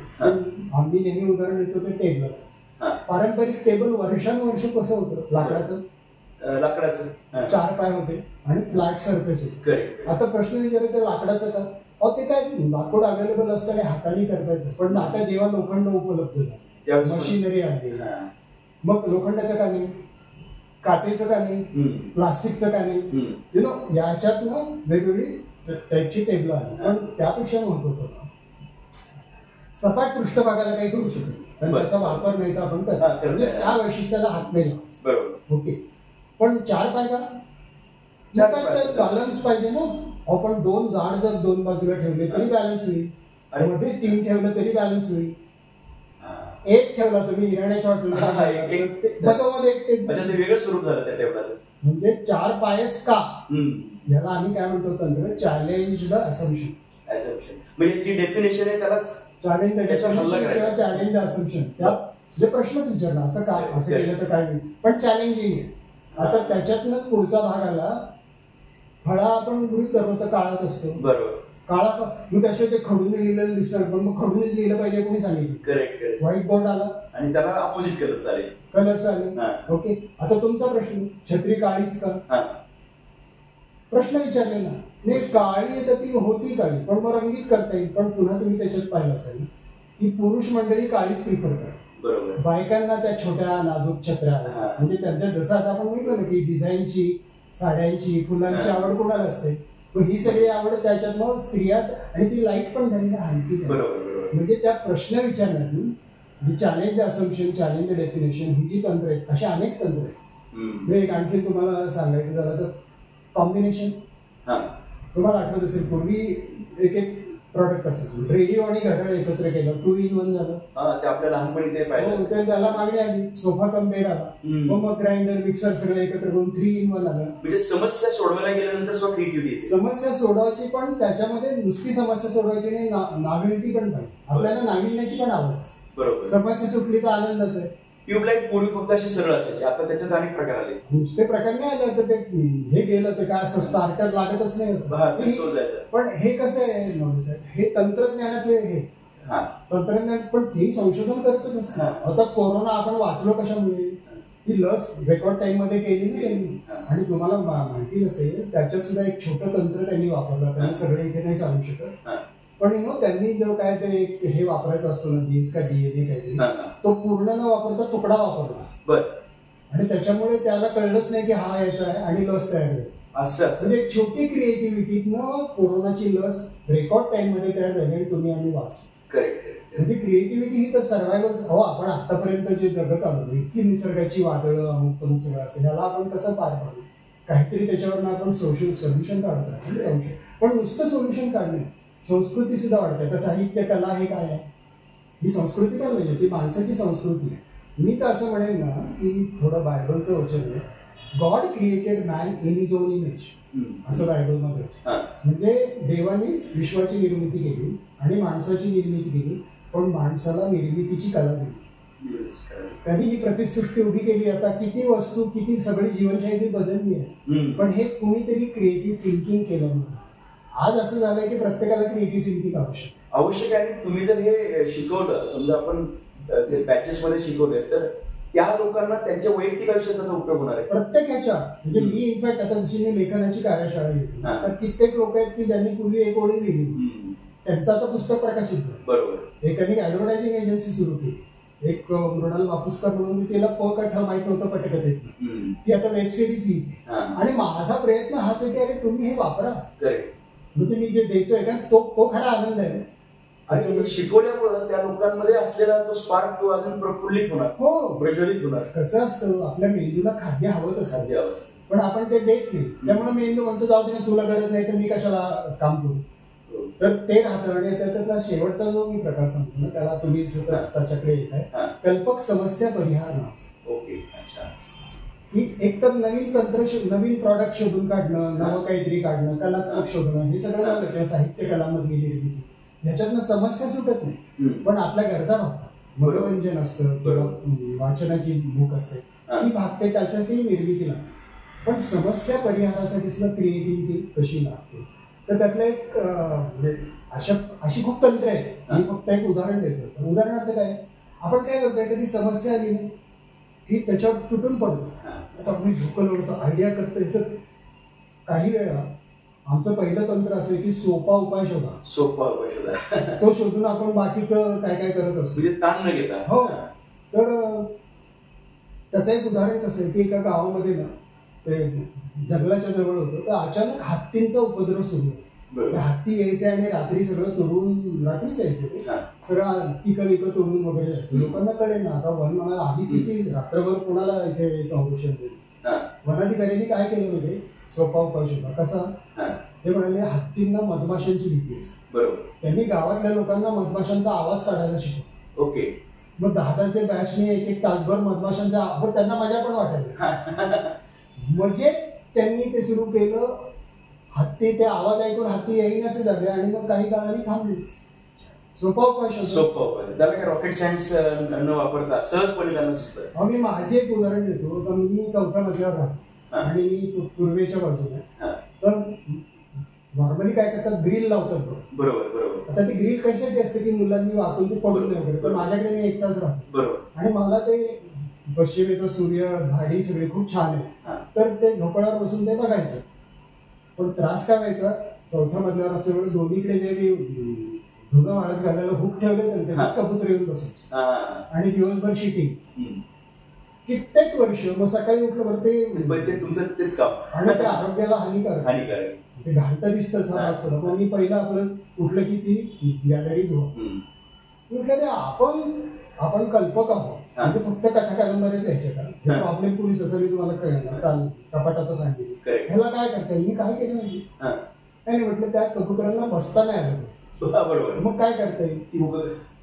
आम्ही नेहमी उदाहरण देतो ते टेबलाचं. पारंपरिक टेबल वर्षानुवर्ष कसं होतं, लाकडाचं 4 पाय होते आणि फ्लॅट सरफेस होते. आता प्रश्न विचारायचा लाकडाचं का, ते काय लाकूड अवेलेबल असतं आणि हाताने करता येतं. पण आता जेव्हा लोखंड उपलब्ध झालं, मशिनरी आली, मग लोखंडाचं का नाही, काचेचं का नाही, प्लास्टिकचं का नाही, याच्यातनं वेगवेगळी टाईपची टेबल आली. पण त्यापेक्षा महत्वाचं सपाट पृष्ठभागाला काही करू शकतो, कारण त्याचा वापर नाही तर आपण करतो, म्हणजे त्या वैशिष्ट्याला हात नाही लावायचा. ओके. पण 4 पाय का, बॅलन्स पाहिजे ना. आपण 2 झाड जर 2 बाजूला ठेवले तरी बॅलन्स होईल, मध्ये 3 ठेवलं तरी बॅलन्स होईल. 1 ठेवला तुम्ही इराण्याच्या हॉटेलमध्ये वेगळं स्वरूप झालं त्या टेबलाचं, म्हणजे 4 पायच का, याला आम्ही काय म्हणतो तंत्र, चॅलेंज द असम्पशन. म्हणजे जी डेफिनेशन आहे त्यालाच चॅलेंज किंवा चॅलेंज द असम्पशन. जे प्रश्नच विचारला असं काय, असं केलं तर काय होईल, पण चॅलेंजिंग आहे. आता त्याच्यातनच पुढचा भाग आला, फळा आपण गृहीत करतो तर काळाच असतो. बरोबर. काळा मग त्याशिवाय ते खडून लिहिलेलं दिसणार, पण मग खडूनच लिहिलं पाहिजे कोणी सांगितलं. करेक्ट. व्हाईट बोर्ड आला आणि त्याला अपोजिट कलर्स आले. ओके. आता तुमचा प्रश्न, छत्री काळीच का, प्रश्न विचारलेला नाही, काळी तर ती होती काळी, पण मग रंगीत करता येईल. पण पुन्हा तुम्ही त्याच्यात पाहिलं असेल की पुरुष मंडळी काळीच प्रिफर करतात, बरोबर. बायकांना त्या छोट्या नाजूक छत्र्या, म्हणजे त्यांच्या जसं आता आपण म्हटलं ना की डिझाईनची, साड्यांची, फुलांची आवड कोणाला असते, पण ही सगळी आवड त्याच्यात मग स्त्रिया, आणि ती लाईट पण झाली ना हलकी. बरोबर. म्हणजे त्या प्रश्न विचारण्यातून challenge the assumption, challenge the definition, ही जी तंत्र आहेत, अशी अनेक तंत्र आहेत. एक आणखी तुम्हाला सांगायचं झालं तर कॉम्बिनेशन. तुम्हाला आठवत असेल पूर्वी एक प्रॉडक्ट असायचं, रेडिओ आणि घड्याळ एकत्र केलं, 2 in 1 झालं. ते आपल्या लहानपणी ते पाहिलं. त्याला मागणी आली, सोफा कम बेड आला, मग ग्राइंडर, मिक्सर सगळं एकत्र करून 3 in 1 आलं. म्हणजे समस्या सोडवायला गेल्यानंतर क्रिएटिव्हिटी, समस्या सोडवायची, पण त्याच्यामध्ये नुसती समस्या सोडवायची नाही, नाविल्टी पण पाहिजे. आपल्याला नाविन्याची पण आवड असते. बरोबर. समस्या सुटली तर आनंदच आहे. ट्यूबलाईट पूर्वी फक्त अशी सरळ असायची, आता त्याच्यात अनेक प्रकार आले. नुसते प्रकार नाही आले, तर ते हे गेलं तर काय असतं, स्टार्टर लागतच नाही. पण हे कसं आहे नवले साहेब, हे तंत्रज्ञानाचे हे तंत्रज्ञान, पण ते संशोधन करतच असतं. आता कोरोना आपण वाचलो कशामुळे, ही लस रेकॉर्ड टाइम मध्ये केली ना त्यांनी. आणि तुम्हाला माहिती नसेल, त्याच्यात सुद्धा एक छोटं तंत्र त्यांनी वापरलं. त्यांनी सगळे इथे नाही सांगू शकत, पण त्यांनी जो काय ते हे वापरायचं असतो ना, जीन्स का डीएनए काहीतरी, तो पूर्ण न वापरता तुकडा वापरला. आणि त्याच्यामुळे त्याला कळलंच नाही की हा याचा आहे, आणि लस तयार झाली. म्हणजे एक छोटी क्रिएटिव्हिटीनं कोरोनाची लस रेकॉर्ड टाइम मध्ये तयार झाली, आणि तुम्ही आम्ही वाचलो. म्हणजे क्रिएटिव्हिटी ही तर सर्वायवल. आपण आतापर्यंत जे जगत आलो, इतकी निसर्गाची वादळं, अमुक तमुक सगळं असते, त्याला आपण कसं पार पाडू, काहीतरी त्याच्यावर आपण सोल्युशन काढतो. पण नुसतं सोल्युशन काढणे, संस्कृती सुद्धा वाढते. आता साहित्य, कला हे काय आहे, ही संस्कृती पण नाही, ती माणसाची संस्कृती आहे. मी तर असं म्हणेन ना की थोडं बायबलचं वचन आहे, God created man in his on image, असं बायबलमध्ये. म्हणजे देवाने विश्वाची निर्मिती केली आणि माणसाची निर्मिती केली, पण माणसाला निर्मितीची कला दिली. त्यांनी ही प्रतिसृष्टी उभी केली. आता किती वस्तू, किती सगळी जीवनशैली बदलली आहे, पण हे कुणीतरी क्रिएटिव्ह थिंकिंग केलं म्हणून. आज असं झालंय की प्रत्येकाला क्रिएटिव्ह थिंकिंग आवश्यक आहे. तुम्ही जर हे शिकवलं, समजा आपण बॅचेस मध्ये शिकवले, तर त्या लोकांना त्यांच्या वैयक्तिक आयुष्यात त्याचा उपयोग होणार आहे. प्रत्येक ह्याच्या, म्हणजे मी इनफॅक्ट आता जशी मी लेखनाची कार्यशाळा घेतली, तर कित्येक लोक आहेत की ज्यांनी पूर्वी एक ओळी लिहिली, त्यांचं आता पुस्तक प्रकाशित झालं. बरोबर. एकाने ऍडव्हर्टायझिंग एजन्सी सुरू केली, एक मृणाल मापुसकर म्हणून, तिला पकठ माहित नव्हतं, पटकथेत ती आता वेब सिरीज लिहिते. आणि माझा प्रयत्न हाच आहे की अरे तुम्ही हे वापरा, म्हणजे मी जे देतोय का तो खरा आनंद आहे. आणि शिकवल्यामुळे त्या लोकांमध्ये असलेला तो स्पार्क तो अजून प्रफुल्लित होणार, प्रज्वलित होणार. कसं असतं, आपल्या मेंदूला खाद्य हवंच असतं, पण आपण ते देत नाही. त्यामुळे मेंदू म्हणतो जाऊ दे ना, तुला गरज नाही तर मी कशाला काम करू, तर ते राहतं. आणि त्याच्यातला शेवटचा जो मी प्रकार सांगतो ना, त्याला तुम्ही त्याच्याकडे येत आहे, कल्पक समस्या परिहार नावाचं. ओके, अच्छा. की एकतर नवीन तंत्र, नवीन प्रॉडक्ट शोधून काढणं, नवं काहीतरी काढणं, कलात्मक शोधणं, हे सगळं झालं. किंवा साहित्य कलामधली निर्मिती, ह्याच्यातनं समस्या सुटत नाही, पण आपल्या गरजा भागतात. मनोरंजन असतं किंवा वाचनाची भूक असते, ती भागते, त्यासाठी निर्मिती लागते. पण समस्या परिहारासाठी सुद्धा क्रिएटिव्हिटी कशी लागते, तर त्यातलं एक अशी खूप तंत्र आहे. मी फक्त एक उदाहरण देतो. उदाहरणार्थ काय, आपण काय करतोय, कधी समस्या आली की त्याच्यावर तुटून पडतो. आता आपण झोकं लोडतो, आयडिया करतोय. काही वेळा आमचं पहिलं तंत्र असं आहे की सोपा उपाय शोधा. तो शोधून आपण बाकीचं काय काय करत असतो, म्हणजे ताण न घेता. हो. तर त्याचं एक उदाहरण कसं आहे की एका गावामध्ये ना, ते जंगलाच्या जवळ होतं, तर अचानक हत्तींचा उपद्रव सुरू होता. हत्ती यायचे आणि रात्री सगळं तोडून, रात्रीच यायचे, सगळं पिकं तोडून वगैरे जायचं. लोकांना कळेल ना, आता वन म्हणाला आम्ही किती रात्रभर कोणाला इथे संरक्षण देईल. वनाधिकाऱ्यांनी काय केलं म्हणजे सोपा उपाय शोधा. कसा, ते म्हणाले हत्तींना मधमाशांची भीती असते. बरोबर. त्यांनी गावातल्या लोकांना मधमाशांचा आवाज काढायला शिकवलं. ओके. मग 10 बॅचने एक तासभर मधमाशांचा, पण त्यांना मजा पण वाटायला. म्हणजे त्यांनी ते सुरू केलं. हत्ती ते आवाज ऐकून हत्ती येईन असे झाले, आणि मग काही काळाने थांबलीच. सोपा उपाय शोधा. सोपा उपाय, त्याला काय रॉकेट सायन्स न वापरता सहजपणे त्यांना सुचतं. मी माझे एक उदाहरण देतो. तर मी 4थ्या मजल्यावर राहतो आणि मी पूर्वेच्या बाजूला. तर नॉर्मली काय करतात, ग्रिल लावतात. बरोबर. आता ती ग्रिल कशासाठी असते की मुलांनी वाकून ते पडून नाही वगैरे. तर माझ्याकडे मी एकटाच राहतो. बरोबर. आणि मला ते पश्चिमेचा सूर्य, झाडी सगळी खूप छान आहे, तर ते झोपड्यावर बसून ते बघायचं. पण त्रास काय व्हायचा, 4थ्या मजल्यावर असल्यामुळे दोन्हीकडे जे मी धुणं वाळत घालायला हुक ठेवले तर त्याच्यात कबूतर येऊन बसायचे आणि दिवसभर शिटिंग कित्येक वर्ष. मग सकाळी उठलं ते तुमचं तेच काम आणि ते आरोग्याला हानिकारक ते घालतं दिसतं. मग मी पहिलं आपलं उठलं की ती गॅलरी म्हटलं ते आपण कल्पक आहोत म्हणजे फक्त कथा कादंबऱ्याच लिहायचे का. प्रॉब्लेम पोलीस असं मी तुम्हाला कळलं कपाटाचं सांगितलं. ह्याला काय करता येईल, मी काय केलं माहिती नाही म्हटलं त्या कबुतरांना बसता नाही आलं. बरोबर, मग काय करता येईल,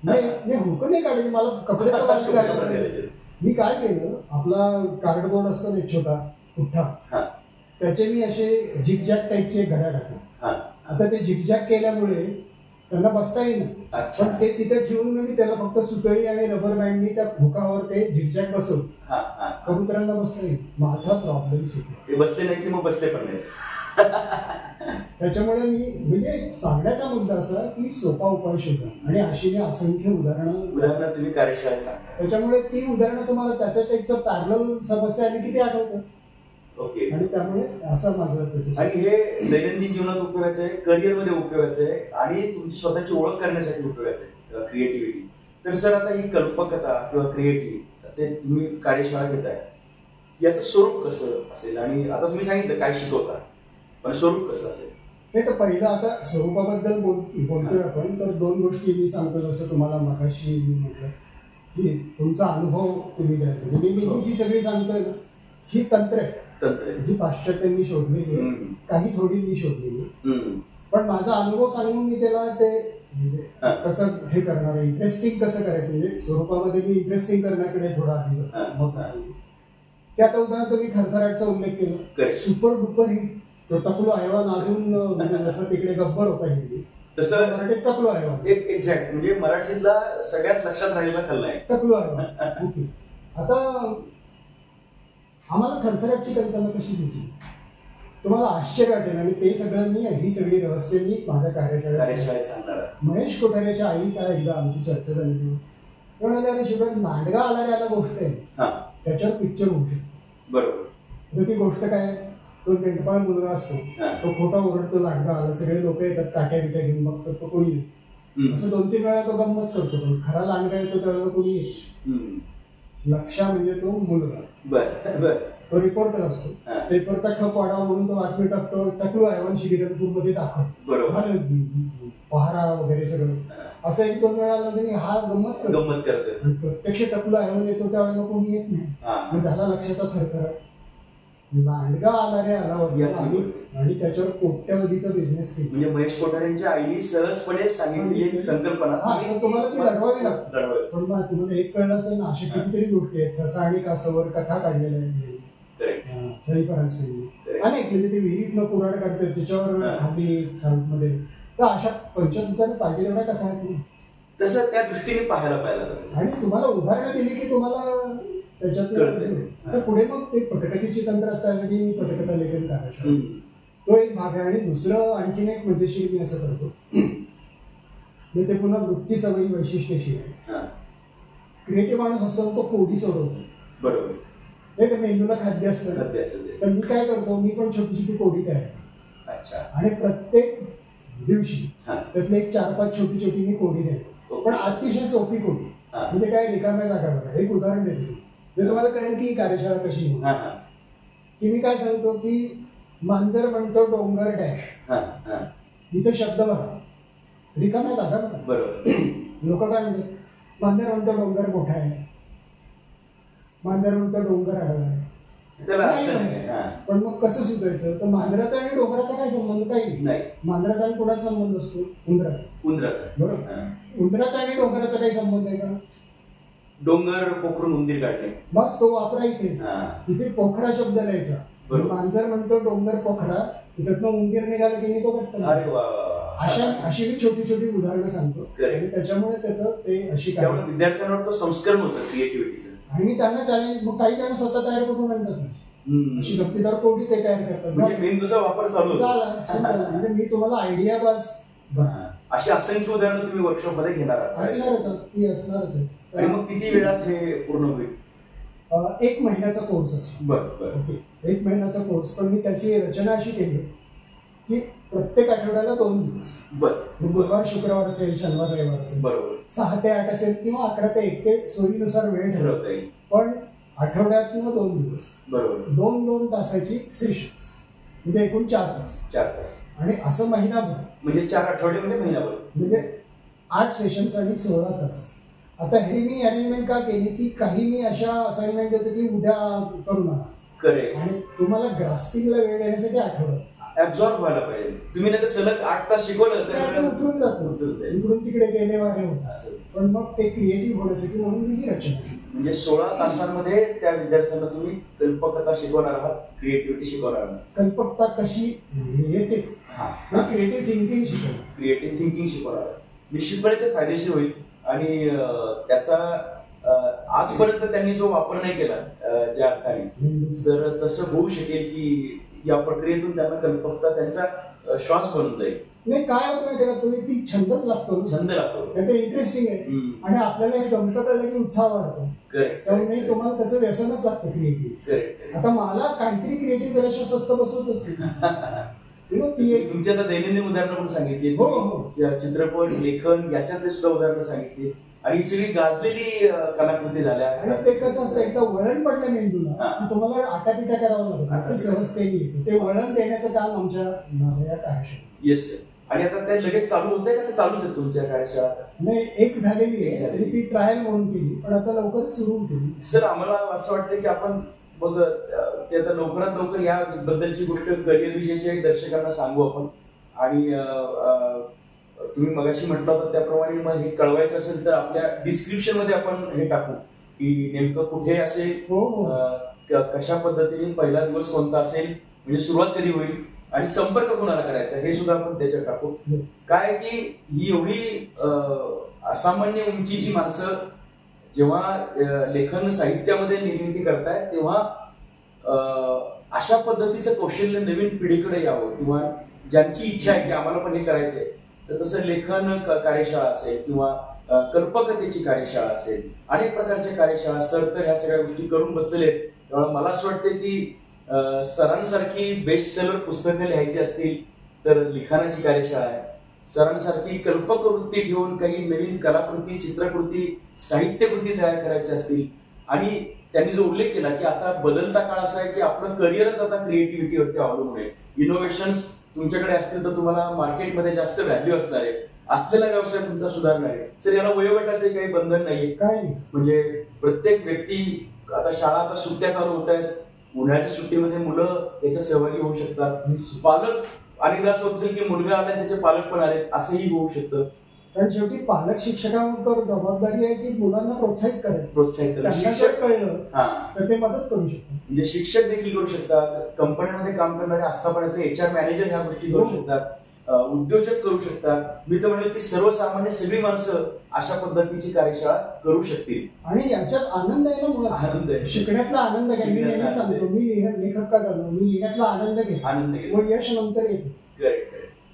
नाही हुक नाही काढायची मला कपड्याचं बाजू घालायचं. मी काय केलं, आपला कार्डबोर्ड असतो ना एक छोटा पुठ्ठा, त्याचे मी असे झिकझॅक टाईपचे घड्या घातले. आता ते झिकझॅक केल्यामुळे त्यांना बसता येईल, पण ते तिथे ठेवून मी त्याला फक्त सुतळी आणि रबर बँडनी त्या हुकावर ते झिकझॅक बसवून कबुतरांना बसता येईल. माझा प्रॉब्लेम सुटला, ते बसले नाही की मग बसले पण नाही. त्याच्यामुळे मी म्हणजे सांगण्याचा मुद्दा असा की सोपा उपाय शोधा आणि अशी मी असंख्य उदाहरणं तुम्ही कार्यशाळेत सांगा. त्याच्यामुळे ती उदाहरणं तुम्हाला त्याच्या टाईपचं पॅरलल समस्या आली की ते आठवतं. ओके. आणि त्यामुळे असं माझं आणि हे दैनंदिन जीवनात उपयोगाचं आहे, करिअरमध्ये उपयोगाचं आहे आणि तुमची स्वतःची ओळख करण्यासाठी उपयोगाचं आहे क्रिएटिव्हिटी. तर सर आता ही कल्पकता किंवा क्रिएटिव्हिटी ते तुम्ही कार्यशाळा घेताय, याचं स्वरूप कसं असेल आणि आता तुम्ही सांगितलं काय शिकवता, पण स्वरूप कसं असेल? नाही तर पहिलं आता स्वरूपाबद्दल बोलतोय आपण तर दोन गोष्टी मी सांगतो. जसं तुम्हाला मगाशी मी म्हटलं की तुमचा अनुभव तुम्ही द्या. म्हणजे मी जी सगळी सांगतोय ना ही तंत्र आहे जी पाश्चात्यांनी शोधलेली आहे, काही थोडी मी शोधलेली, पण माझा अनुभव सांगून मी त्याला ते म्हणजे कसं हे करणार, इंटरेस्टिंग कसं करायचं. म्हणजे स्वरूपामध्ये मी इंटरेस्टिंग करण्याकडे थोडा आधी मग ते आता उदाहरण तुम्ही थरथराटचा उल्लेख केला, सुपर डुपर हिट. तो टकलू हैवान अजून जसं तिकडे गब्बर होता हिंदी तसं मराठीत टकलू हैवान एक्झॅक्ट म्हणजे मराठीतला सगळ्यात लक्षात राहिलेला खल्ला आहे टकलू हैवान. ओके. आता आम्हाला थरथराटची कल्पना कशी सुचली तुम्हाला आश्चर्य वाटेल आणि ते सगळं मी ही सगळी रहस्य मी माझ्या कार्यशाळेत सांगणार. महेश कोठारेच्या आई काय एकदा आमची चर्चा झाली म्हणाले अरे शिवराज नांडगा आला गोष्ट आहे त्याच्यावर पिक्चर होऊ शकतो. बरोबर. ती गोष्ट काय, तो मेंढपाळ मुलगा असतो, तो खोटा ओरडतो लांडगा आला, सगळे लोक येतात काट्या बिट्या घेऊन बघतात तो कोणी नाही. असं 2-3 वेळा तो गंमत करतो, पण खरा लांडगा येतो त्यावेळेला कोणी येत. लक्षा म्हणजे तो मुलगा, तो रिपोर्टर असतो, पेपरचा खप वाढावा म्हणून तो बातमी टाकतो, टकलू हैवान श्रीरंगपूरमध्ये दाखवतो, पहारा वगैरे सगळं असं 1-2 वेळा हा गंमत करतो. प्रत्यक्ष टकलू हैवान येतो त्यावेळेला कोणी येत नाही. झाला लक्षाचा थरथराट. लांडगा आला रे आला आणि त्याच्यावर कोट्यावधीचा बिझनेस केला. म्हणजे महेश कोठारेंच्या आईने सहजपणे सांगितलेली संकल्पना तुम्हाला ती लढवावी लागते. पण तुम्हाला एक कळलं असेल ना, अशा कितीतरी गोष्टी आहेत. ससा आणि कासवर कथा काढलेल्या आहेत अनेक, म्हणजे ते विहिरीतनं कुऱ्हाड काढतात त्याच्यावर खाली मध्ये, तर अशा पंचभूतांना पाहिजे तेवढ्या कथा आहेत. तसं त्या दृष्टीने पाहायला पाहिजे आणि तुम्हाला उदाहरणं दिली की तुम्हाला त्याच्यात पुढे मग ते पटकथेची तंत्र असण्यासाठी मी पटकथा लेखन कार्यशाळा तो एक भाग आहे. आणि दुसरं आणखीन एक मजेशीर मी असं करतो, ते पुन्हा वृत्ती सवयी वैशिष्ट्यशीर आहे. क्रिएटिव्ह माणूस असतो तो कोडी सोडवतो. बरोबर. ते मेंदूला खाद्य असतं, तर मी काय करतो, मी पण छोटी छोटी कोडी तयार करतो आणि प्रत्येक दिवशी त्यातले 1-4-5 छोटी मी कोडी देतो, पण अतिशय सोपी कोडी. म्हणजे काय रिकाम्या जागा. एक उदाहरण देतो म्हणजे तुम्हाला कळेल की कार्यशाळा कशी होईल. की मी काय सांगतो की मांजर म्हणतो डोंगर डॅश, इथे शब्द बघा रिकाम्या जागा बघा. बरोबर. लोक काय म्हणतात, मांजर म्हणतो डोंगर मोठा आहे, मांजर म्हणतो डोंगर आडवा आहे. पण मग कसं सुधारायचं, तर मांजराचा आणि डोंगराचा काय संबंध, काही नाही. मांजराचा आणि कुणाचा संबंध असतो, उंदराचा. बरोबर. उंदराचा आणि डोंगराचा काही संबंध आहे का? डोंगर पोखरून उंदीर काढणे, बस तो वापरा इथे. तिथे पोखरा शब्द लिहायचा. मांजर म्हणतो डोंगर पोखरा, त्यातनं उंदीर निघाला की मी तो कटतो. अशी मी छोटी छोटी उदाहरणं सांगतो आणि त्याच्यामुळे त्याचं ते अशी विद्यार्थ्यांवर तो संस्करण होतं क्रिएटिव्हिटीचं. आणि मी त्यांना चॅलेंज, मग काही जण स्वतः तयार करून आणतात अशी गप्पीदार कोडी ते तयार करतात. मेंदूचा वापर चालू झाला. म्हणजे मी तुम्हाला आयडिया बाज अशी असंख्य उदाहरणं तुम्ही वर्कशॉप मध्ये घेणार आहात. असणारच आहे. आणि मग किती वेळात हे पूर्ण होईल? 1 महिन्याचा कोर्स असतो. ओके. 1 महिन्याचा कोर्स. पण मी त्याची रचना अशी केली की प्रत्येक आठवड्याला 2 दिवस. बरं. गुरुवार शुक्रवार असेल, शनिवार रविवार असेल, बरोबर, 6 ते 8 असेल किंवा 11 ते 1 ते सोयीनुसार वेळ ठरवता येईल. पण आठवड्यातनं 2 दिवस, बरोबर, 2-2 तासाची सेशन्स, म्हणजे एकूण 4 तास. 4 तास आणि असं महिनाभर, म्हणजे 4 आठवडे म्हणजे महिनाभर, म्हणजे 8 सेशन्स आणि 16 तास. आता हे मी अरेंजमेंट का केली की काही मी अशा असाइनमेंट देतो की उद्या करू नका, करेक्ट, आणि तुम्हाला ग्रास्पिंगला वेळ देण्यासाठी आठवड्यात ऍब्झॉर्ब व्हायला पाहिजे. तुम्ही नाही तर सलग 8 तास शिकवलं तर उतरून जातो, इकडून तिकडे गेले वारे होत असं. पण मग ते क्रिएटिव्ह होण्यासाठी म्हणून मी ही रचना केली. म्हणजे 16 तासांमध्ये त्या विद्यार्थ्यांना तुम्ही कल्पकता शिकवणार आहात, क्रिएटिव्हिटी शिकवणार आहात, कल्पकता कशी येते, क्रिएटिव्ह थिंकिंग शिकवणार, क्रिएटिव्ह थिंकिंग शिकवणार आहात. निश्चितपणे ते फायदेशीर होईल. आणि त्याचा आजपर्यंत त्यांनी जो वापर नाही केला ज्या अर्थाने, तर तसं होऊ शकेल की या प्रक्रियेतून त्यांना कल्पकता त्यांचा श्वास बनून जाईल. नाही काय होतं माहिती का, तुम्ही ती छंदच लागतो, छंद लागतो, ते इंटरेस्टिंग आहे आणि आपल्याला हे जमतं कळलं की उत्साह वाढतो. त्यामुळे तुम्हाला त्याचं व्यसनच लागतं क्रिएटिव्ह. आता मला काहीतरी क्रिएटिव्ह केल्याशिवाय स्वस्त बसवतच तुमची आता दैनंदिन उदाहरणं पण सांगितली, चित्रपट लेखन याच्यातले सुद्धा उदाहरणं सांगितली, आणि ही सगळी गाजलेली कलाकृती झाल्या. आणि ते कसं असतं, एकदा वळण पडलं मेंदूला तुम्हाला आटापिटा करावं लागतं, सहजतेने येते. ते वळण देण्याचं काम आमच्या या कार्यशाळेत. Yes sir. आणि आता ते लगेच चालू होतंय का, ते चालूच आहे तुमच्या कार्यशाळा? नाही, एक झालेली आहे, ती ट्रायल म्हणून केली, पण आता लवकरच सुरू होती. सर आम्हाला असं वाटतं की आपण मग ते आता लवकरात लवकर या बद्दलची गोष्ट करिअर विजयच्या दर्शकांना सांगू आपण. आणि तुम्ही मगाशी म्हटलं होतं त्याप्रमाणे मग हे कळवायचं असेल तर आपल्या डिस्क्रिप्शन मध्ये आपण हे टाकू की नेमकं कुठे असेल, कशा पद्धतीने पहिला दिवस कोणता असेल, म्हणजे सुरुवात कधी होईल आणि संपर्क कोणाला करायचा हे सुद्धा आपण त्याच्यात टाकू. काय की ही एवढी असामान्य उंचीची माणसं जेव्हा लेखन साहित्यामध्ये निर्मिती करतायत तेव्हा अशा पद्धतीचं कौशल्य नवीन पिढीकडे यावं, किंवा ज्यांची इच्छा आहे की आम्हाला पण हे करायचंय, तर तसं लेखन कार्यशाळा असेल किंवा कल्पकतेची कार्यशाळा असेल, अनेक प्रकारच्या कार्यशाळा सर तर ह्या सगळ्या गोष्टी करून बसलेले आहेत. त्यामुळे मला असं वाटतं की सरांसारखी बेस्ट सेलर पुस्तकं लिहायची असतील तर लिखाणाची कार्यशाळा आहे. सरांसारखी कल्पक वृत्ती ठेवून काही नवीन कलाकृती, चित्रकृती, साहित्यकृती तयार करायची असतील, आणि त्यांनी जो उल्लेख केला की आता बदलता काळ असा आहे की आपलं करिअरच आता क्रिएटिव्हिटीवरती अवलंबून आहे. इनोव्हेशन्स तुमच्याकडे असतील तर तुम्हाला मार्केटमध्ये जास्त व्हॅल्यू असणार आहे, असलेला व्यवसाय तुमचा सुधारणार आहे. सर याला वयोगटाचे काही बंधन नाहीये, काय म्हणजे प्रत्येक व्यक्ती, आता शाळा आता सुट्ट्या चालू होत आहेत, उन्हाळ्याच्या सुट्टीमध्ये मुलं याच्यात सहभागी होऊ शकतात. पालक अनेकदा असं होतं की मुलगा आला त्याचे पालक पण आले, असंही होऊ शकतं. कारण शेवटी पालक शिक्षकांवर जबाबदारी आहे की मुलांना प्रोत्साहित करायचं. शिक्षक कळलं तर ते मदत करू शकतात, म्हणजे शिक्षक देखील करू शकतात, कंपन्यांमध्ये काम करणारे आस्थापनातले HR मॅनेजर ह्या गोष्टी करू शकतात, उद्योजक करू शकतात. मी तर म्हणेल की सर्वसामान्य सगळी माणसं अशा पद्धतीची कार्यशाळा करू शकतील. आणि याच्यात आनंद आहे ना, मुळात आनंद आहे, शिकण्यातला आनंद घ्या. मी नेहमी सांगतो, मी लेखक का करतो, मी लिहिण्यातला आनंद घेतो, व यश नंतर येतो. करेक्ट.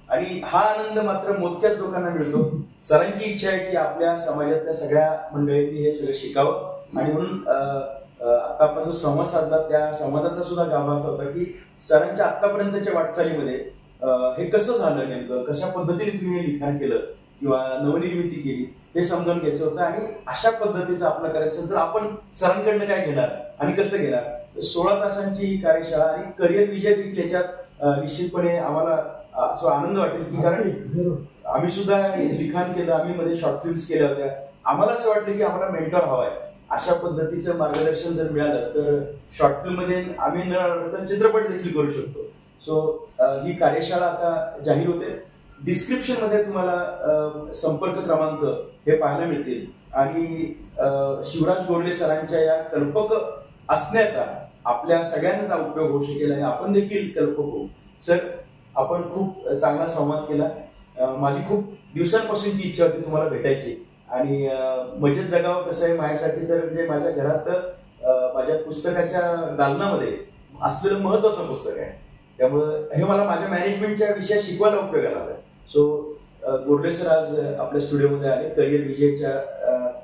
आणि हा आनंद मात्र मोजक्याच लोकांना मिळतो. सरांची इच्छा आहे की आपल्या समाजातल्या सगळ्या मंडळींनी हे सगळं शिकावं, आणि म्हणून आता आपण जो संवाद साधला त्या संवादाचा सुद्धा गाभा असा होता की सरांच्या आतापर्यंतच्या वाटचालीमध्ये हे कसं झालं, नेमकं कशा पद्धतीने तुम्ही हे लिखाण केलं किंवा नवनिर्मिती केली हे समजावून घ्यायचं होतं. आणि अशा पद्धतीचं आपलं करायचं असेल तर आपण सरांकडनं काय घेणार आणि कसं घेणार. 16 तासांची ही कार्यशाळा आणि करिअर विजय देखील याच्यात निश्चितपणे आम्हाला असं आनंद वाटेल की, कारण आम्ही सुद्धा लिखाण केलं, आम्ही मध्ये शॉर्ट फिल्म्स केल्या होत्या. आम्हाला असं वाटलं की आम्हाला मेंटॉर हवाय, अशा पद्धतीचं मार्गदर्शन जर मिळालं तर शॉर्ट फिल्म मध्ये आम्ही न चित्रपट देखील करू शकतो. सो ही कार्यशाळा आता जाहीर होते. डिस्क्रिप्शन मध्ये तुम्हाला संपर्क क्रमांक हे पाहायला मिळतील, आणि शिवराज गोरले सरांच्या या कल्पक असण्याचा आपल्या सगळ्यांचा उपयोग होऊ शकेल आणि आपण देखील कल्पक होऊ. सर आपण खूप चांगला संवाद केला. माझी खूप दिवसांपासूनची इच्छा होती तुम्हाला भेटायची, आणि मजेत जगावं कसं आहे माझ्यासाठी तर म्हणजे माझ्या घरात माझ्या पुस्तकाच्या दालनामध्ये असलेलं महत्वाचं पुस्तक आहे. त्यामुळं हे मला माझ्या मॅनेजमेंटच्या विषयात शिकवायला उपयोगाला आलं. सो गोरले सर आज आपल्या स्टुडिओमध्ये आले, करिअर विजयच्या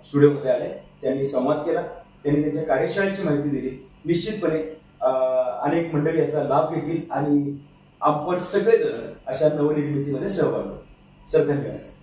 स्टुडिओमध्ये आले, त्यांनी संवाद केला, त्यांनी त्यांच्या कार्यशाळेची माहिती दिली. निश्चितपणे अनेक मंडळी याचा लाभ घेतील आणि आपण सगळेजण अशा नवनिर्मितीमध्ये सहभाग. सर धन्यवाद.